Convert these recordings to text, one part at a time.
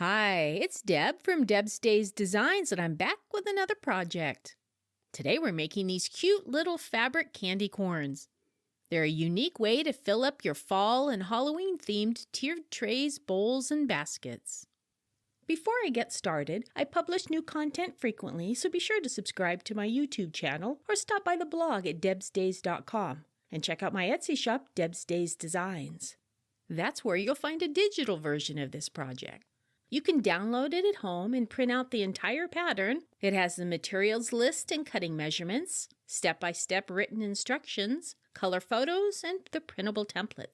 Hi, it's Deb from Deb's Days Designs, and I'm back with another project. Today we're making these cute little fabric candy corns. They're a unique way to fill up your fall and Halloween-themed tiered trays, bowls, and baskets. Before I get started, I publish new content frequently, so be sure to subscribe to my YouTube channel or stop by the blog at debsdays.com and check out my Etsy shop, Deb's Days Designs. That's where you'll find a digital version of this project. You can download it at home and print out the entire pattern. It has the materials list and cutting measurements, step-by-step written instructions, color photos, and the printable template.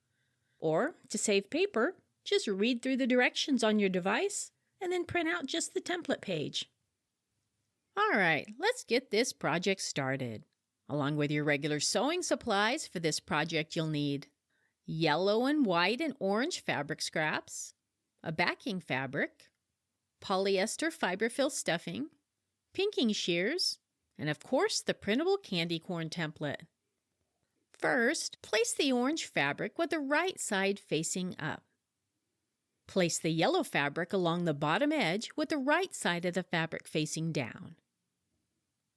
Or, to save paper, just read through the directions on your device and then print out just the template page. All right, let's get this project started. Along with your regular sewing supplies for this project, you'll need yellow and white and orange fabric scraps, a backing fabric, polyester fiberfill stuffing, pinking shears, and of course the printable candy corn template. First, place the orange fabric with the right side facing up. Place the yellow fabric along the bottom edge with the right side of the fabric facing down.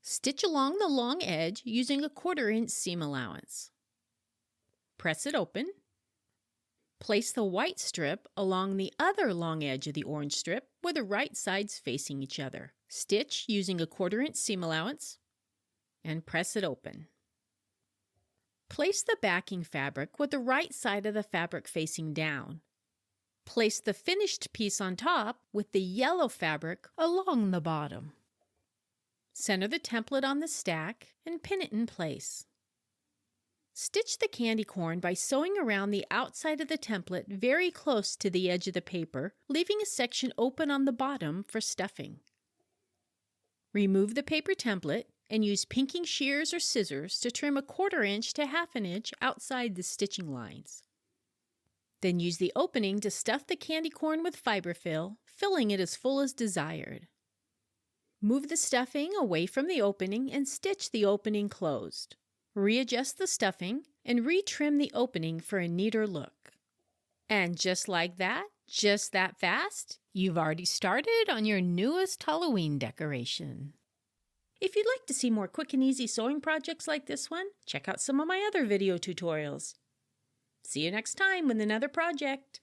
Stitch along the long edge using a 1/4-inch seam allowance. Press it open. Place the white strip along the other long edge of the orange strip with the right sides facing each other. Stitch using a 1/4-inch seam allowance and press it open. Place the backing fabric with the right side of the fabric facing down. Place the finished piece on top with the yellow fabric along the bottom. Center the template on the stack and pin it in place. Stitch the candy corn by sewing around the outside of the template very close to the edge of the paper, leaving a section open on the bottom for stuffing. Remove the paper template and use pinking shears or scissors to trim a 1/4-inch to 1/2 inch outside the stitching lines. Then use the opening to stuff the candy corn with fiberfill, filling it as full as desired. Move the stuffing away from the opening and stitch the opening closed. Readjust the stuffing and retrim the opening for a neater look. And just like that, just that fast, you've already started on your newest Halloween decoration. If you'd like to see more quick and easy sewing projects like this one, check out some of my other video tutorials. See you next time with another project.